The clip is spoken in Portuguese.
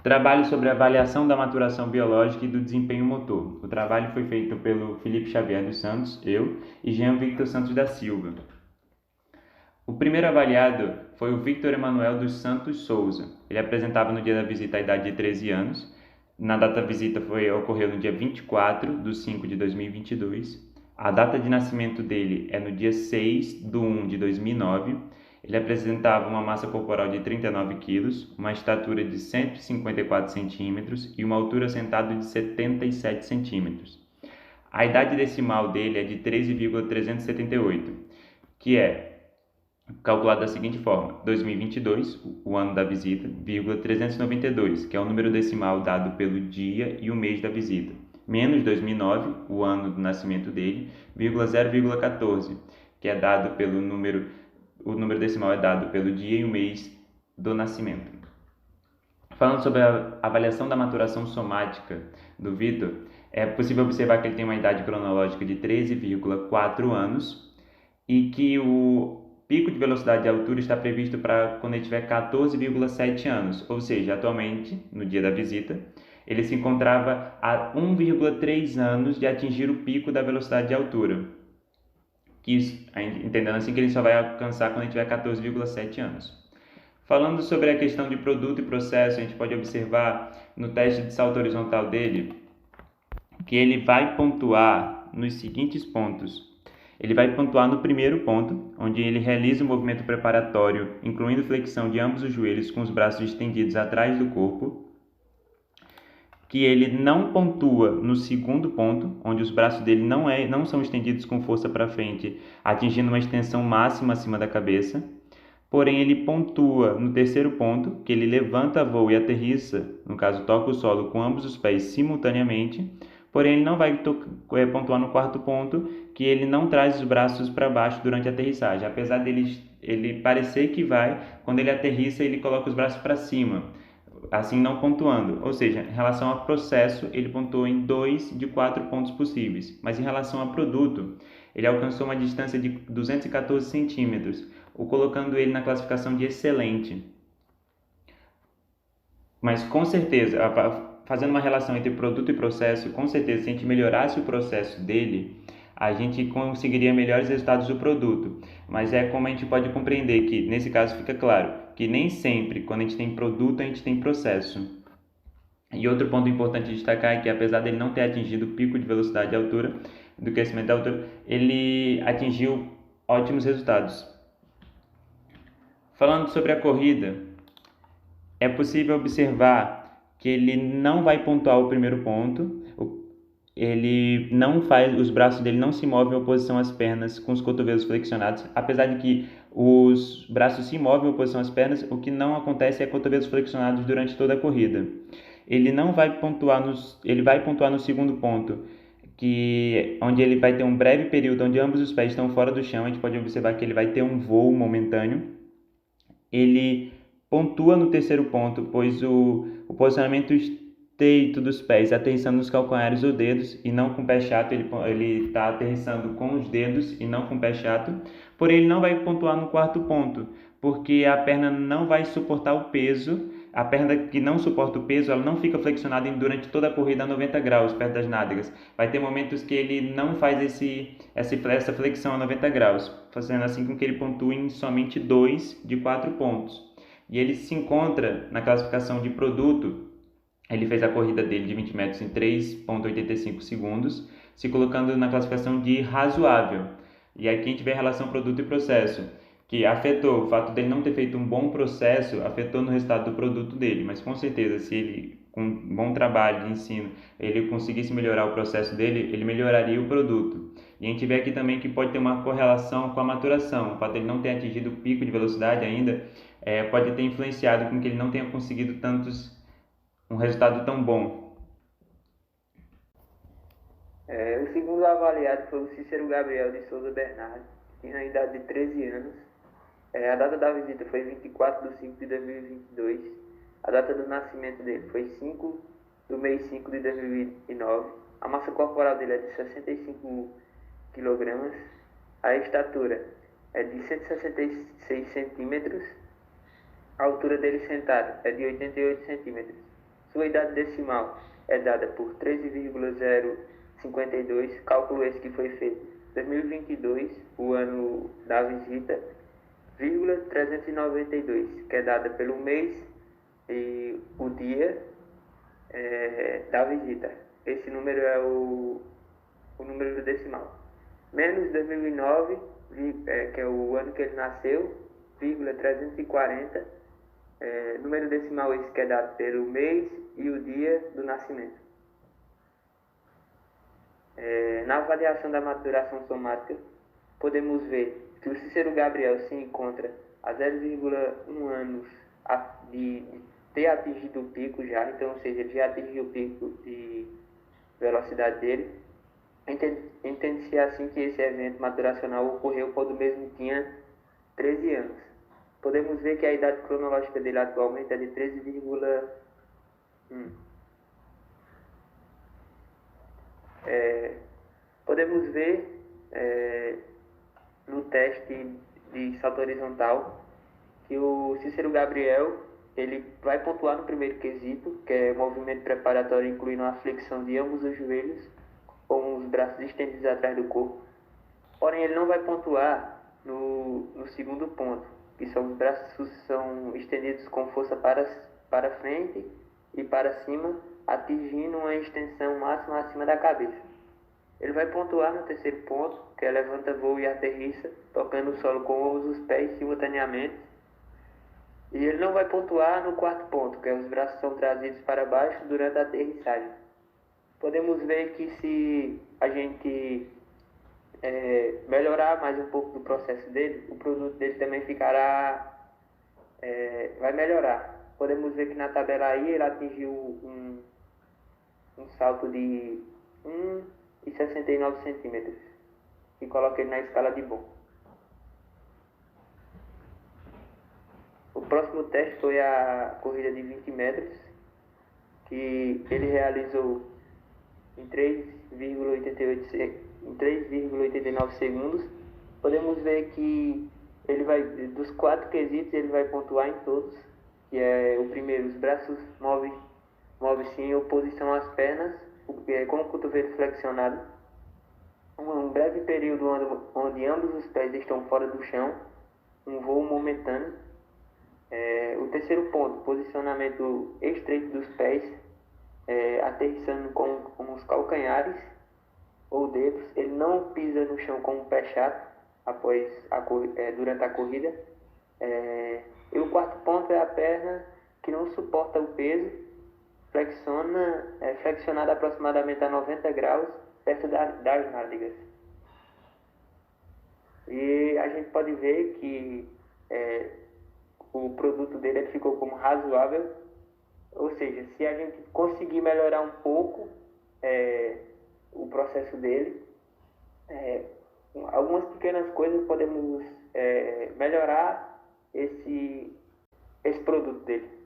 Trabalho sobre a avaliação da maturação biológica e do desempenho motor. O trabalho foi feito pelo Felipe Xavier dos Santos, eu, e Jean Victor Santos da Silva. O primeiro avaliado foi o Victor Emanuel dos Santos Souza. Ele apresentava no dia da visita a idade de 13 anos. Na data da visita ocorreu no dia 24 de 5 de 2022. A data de nascimento dele é no dia 6 de 1 de 2009. Ele apresentava uma massa corporal de 39 quilos, uma estatura de 154 centímetros e uma altura sentada de 77 centímetros. A idade decimal dele é de 13,378, que é calculado da seguinte forma: 2022, o ano da visita, vírgula 392, que é o número decimal dado pelo dia e o mês da visita, menos 2009, o ano do nascimento dele, vírgula 0,14, que é dado pelo número, o número decimal é dado pelo dia e o mês do nascimento. Falando sobre a avaliação da maturação somática do Vitor, é possível observar que ele tem uma idade cronológica de 13,4 anos e que o pico de velocidade e altura está previsto para quando ele tiver 14,7 anos, ou seja, atualmente, no dia da visita, ele se encontrava a 1,3 anos de atingir o pico da velocidade e altura, entendendo assim que ele só vai alcançar quando ele tiver 14,7 anos. Falando sobre a questão de produto e processo, a gente pode observar no teste de salto horizontal dele que ele vai pontuar nos seguintes pontos. Ele vai pontuar no primeiro ponto, onde ele realiza o movimento preparatório, incluindo flexão de ambos os joelhos com os braços estendidos atrás do corpo, que ele não pontua no segundo ponto, onde os braços dele não são estendidos com força para frente, atingindo uma extensão máxima acima da cabeça. Porém, ele pontua no terceiro ponto, que ele levanta voo e aterrissa, no caso, toca o solo com ambos os pés simultaneamente. Porém, ele não vai pontuar no quarto ponto, que ele não traz os braços para baixo durante a aterrissagem. Apesar dele ele parecer que vai, quando ele aterrissa, ele coloca os braços para cima, assim não pontuando. Ou seja, em relação ao processo, ele pontuou em 2 de 4 pontos possíveis. Mas em relação ao produto, ele alcançou uma distância de 214 centímetros, o colocando ele na classificação de excelente. Mas com certeza, fazendo uma relação entre produto e processo, com certeza, se a gente melhorasse o processo dele, a gente conseguiria melhores resultados do produto. Mas é como a gente pode compreender que, nesse caso, fica claro que nem sempre, quando a gente tem produto, a gente tem processo. E outro ponto importante de destacar é que, apesar dele não ter atingido o pico de velocidade e altura, do crescimento da altura, ele atingiu ótimos resultados. Falando sobre a corrida, é possível observar que ele não vai pontuar o primeiro ponto, ele não faz, os braços dele não se movem em oposição às pernas com os cotovelos flexionados, apesar de que os braços se movem em oposição às pernas, o que não acontece é cotovelos flexionados durante toda a corrida. Ele vai pontuar no segundo ponto, onde ele vai ter um breve período onde ambos os pés estão fora do chão. A gente pode observar que ele vai ter um voo momentâneo. Ele pontua no terceiro ponto, pois o posicionamento estreito dos pés, aterrissando nos calcanhares ou dedos e não com o pé chato, ele está aterrissando com os dedos e não com o pé chato. Porém, ele não vai pontuar no quarto ponto, porque a perna não vai suportar o peso. A perna que não suporta o peso, ela não fica flexionada durante toda a corrida a 90 graus, perto das nádegas. Vai ter momentos que ele não faz essa flexão a 90 graus, fazendo assim com que ele pontue em somente 2 de 4 pontos. E ele se encontra na classificação de produto. Ele fez a corrida dele de 20 metros em 3,85 segundos, se colocando na classificação de razoável. E aqui a gente vê a relação produto e processo, que afetou, o fato dele não ter feito um bom processo, afetou no resultado do produto dele, mas com certeza, se ele, com um bom trabalho de ensino, ele conseguisse melhorar o processo dele, ele melhoraria o produto. E a gente vê aqui também que pode ter uma correlação com a maturação, o fato dele não ter atingido o pico de velocidade ainda, pode ter influenciado com que ele não tenha conseguido um resultado tão bom. O segundo avaliado foi o Cícero Gabriel de Souza Bernardo, que tinha a idade de 13 anos. A data da visita foi 24 de 5 de 2022. A data do nascimento dele foi 5 do mês 5 de 2009. A massa corporal dele é de 65 kg. A estatura é de 166 centímetros. A altura dele sentado é de 88 centímetros. Sua idade decimal é dada por 13,052, cálculo esse que foi feito em 2022, o ano da visita, 392, que é dada pelo mês e o dia da visita. Esse número é o número decimal. Menos 2009, que é o ano que ele nasceu, 340, número decimal esse que é dado pelo mês e o dia do nascimento. Na avaliação da maturação somática, podemos ver que o Cícero Gabriel se encontra a 0,1 anos de ter atingido o pico já, então, ou seja, ele já atingiu o pico de velocidade dele. Entende-se assim que esse evento maturacional ocorreu quando mesmo tinha 13 anos. Podemos ver que a idade cronológica dele atualmente é de 13,1. Podemos ver no teste de salto horizontal que o Cícero Gabriel ele vai pontuar no primeiro quesito, que é movimento preparatório incluindo a flexão de ambos os joelhos, com os braços estendidos atrás do corpo. Porém, ele não vai pontuar no segundo ponto, que são os braços são estendidos com força para frente e para cima, atingindo uma extensão máxima acima da cabeça. Ele vai pontuar no terceiro ponto, que é levanta voo e aterrissa, tocando o solo com ambos os pés simultaneamente. E ele não vai pontuar no quarto ponto, que é os braços são trazidos para baixo durante a aterrissagem. Podemos ver que se a gente melhorar mais um pouco do processo dele, o produto dele também vai melhorar. Podemos ver que na tabela aí ele atingiu um salto de 1,69 centímetros e coloca ele na escala de bom. O próximo teste foi a corrida de 20 metros, que ele realizou em 3,89 segundos. Podemos ver que ele vai, dos 4 quesitos, ele vai pontuar em todos, que é o primeiro, os braços move-se em oposição às pernas, com o cotovelo flexionado. Um breve período onde ambos os pés estão fora do chão, um voo momentâneo. O terceiro ponto, posicionamento estreito dos pés, aterrissando com os calcanhares ou dedos. Ele não pisa no chão com o pé chato durante a corrida. E o quarto ponto é a perna que não suporta o peso, flexionada aproximadamente a 90 graus, perto das nádegas. E a gente pode ver que o produto dele ficou como razoável, ou seja, se a gente conseguir melhorar um pouco o processo dele, algumas pequenas coisas podemos melhorar esse produto dele.